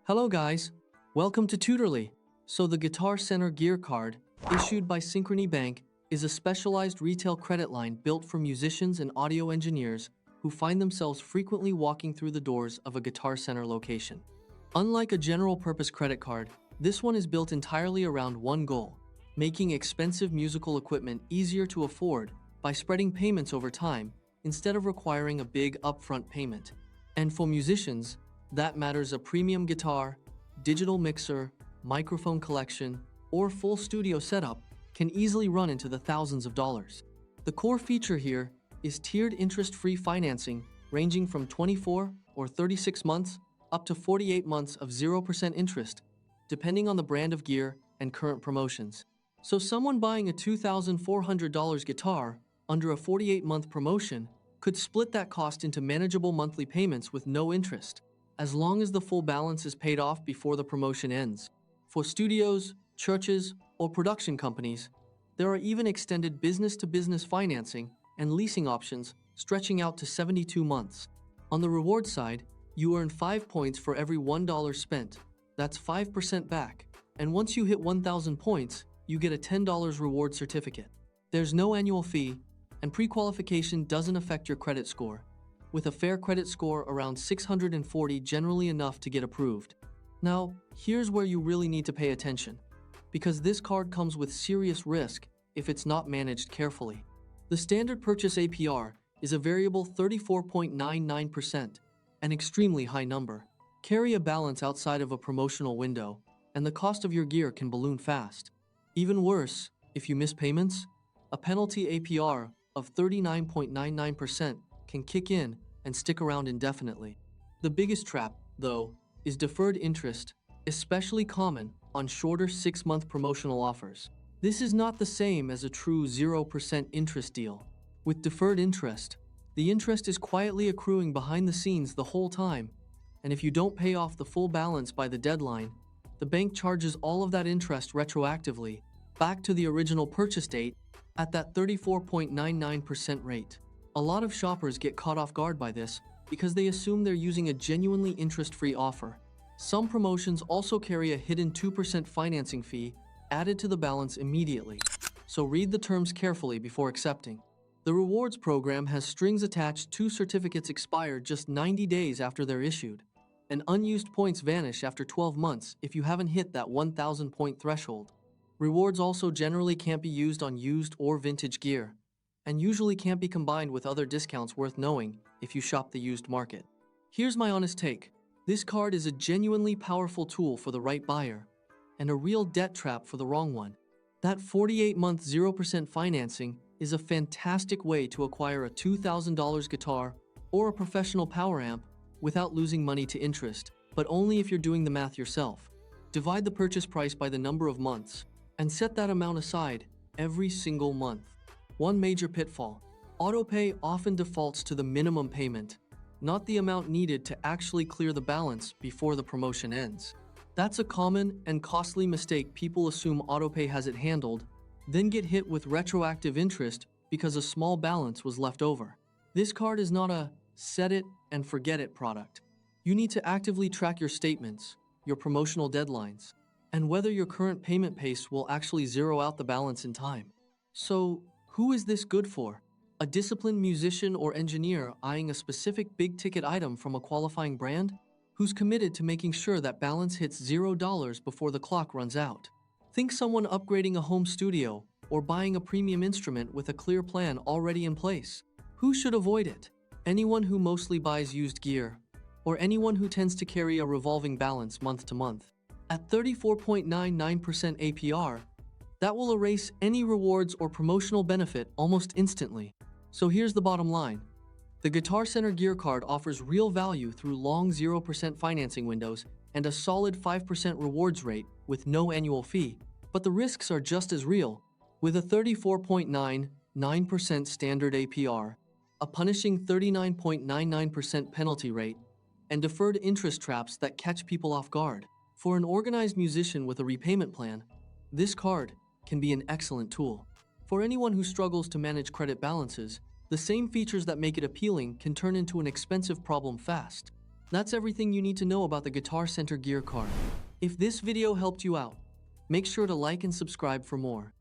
Hello guys, welcome to Tutorly. So the Guitar Center Gear Card, issued by Synchrony Bank, is a specialized retail credit line built for musicians and audio engineers who find themselves frequently walking through the doors of a Guitar Center location. Unlike a general-purpose credit card, this one is built entirely around one goal: making expensive musical equipment easier to afford by spreading payments over time instead of requiring a big upfront payment. And for musicians, that matters a premium guitar, digital mixer, microphone collection, or full studio setup can easily run into the thousands of dollars. The core feature here is tiered interest-free financing ranging from 24 or 36 months up to 48 months of 0% interest, depending on the brand of gear and current promotions. So someone buying a $2,400 guitar under a 48-month promotion could split that cost into manageable monthly payments with no interest, as long as the full balance is paid off before the promotion ends. For studios, churches, or production companies, there are even extended business-to-business financing and leasing options stretching out to 72 months. On the reward side, you earn 5 points for every $1 spent. That's 5% back. And once you hit 1,000 points, you get a $10 reward certificate. There's no annual fee, and pre-qualification doesn't affect your credit score, with a fair credit score around 640 generally enough to get approved. Now, here's where you really need to pay attention, because this card comes with serious risk if it's not managed carefully. The standard purchase APR is a variable 34.99%, an extremely high number. Carry a balance outside of a promotional window, and the cost of your gear can balloon fast. Even worse, if you miss payments, a penalty APR of 39.99% can kick in and stick around indefinitely. The biggest trap, though, is deferred interest, especially common on shorter 6-month promotional offers. This is not the same as a true 0% interest deal. With deferred interest, the interest is quietly accruing behind the scenes the whole time, and if you don't pay off the full balance by the deadline, the bank charges all of that interest retroactively back to the original purchase date at that 34.99% rate. A lot of shoppers get caught off guard by this because they assume they're using a genuinely interest-free offer. Some promotions also carry a hidden 2% financing fee added to the balance immediately, so read the terms carefully before accepting. The rewards program has strings attached to certificates expired just 90 days after they're issued, and unused points vanish after 12 months if you haven't hit that 1,000 point threshold. Rewards also generally can't be used on used or vintage gear, and usually can't be combined with other discounts worth knowing if you shop the used market. Here's my honest take. This card is a genuinely powerful tool for the right buyer, and a real debt trap for the wrong one. That 48-month 0% financing is a fantastic way to acquire a $2,000 guitar or a professional power amp without losing money to interest, but only if you're doing the math yourself. Divide the purchase price by the number of months, and set that amount aside every single month. One major pitfall: autopay often defaults to the minimum payment, not the amount needed to actually clear the balance before the promotion ends. That's a common and costly mistake. People assume autopay has it handled, then get hit with retroactive interest because a small balance was left over. This card is not a set it and forget it product. You need to actively track your statements, your promotional deadlines, and whether your current payment pace will actually zero out the balance in time. So, who is this good for? A disciplined musician or engineer eyeing a specific big-ticket item from a qualifying brand? Who's committed to making sure that balance hits $0 before the clock runs out? Think someone upgrading a home studio or buying a premium instrument with a clear plan already in place. Who should avoid it? Anyone who mostly buys used gear, or anyone who tends to carry a revolving balance month to month. At 34.99% APR, that will erase any rewards or promotional benefit almost instantly. So here's the bottom line. The Guitar Center Gear Card offers real value through long 0% financing windows and a solid 5% rewards rate with no annual fee, but the risks are just as real. With a 34.99% standard APR, a punishing 39.99% penalty rate, and deferred interest traps that catch people off guard. For an organized musician with a repayment plan, this card can be an excellent tool. For anyone who struggles to manage credit balances, the same features that make it appealing can turn into an expensive problem fast. That's everything you need to know about the Guitar Center gear card. If this video helped you out, make sure to like and subscribe for more.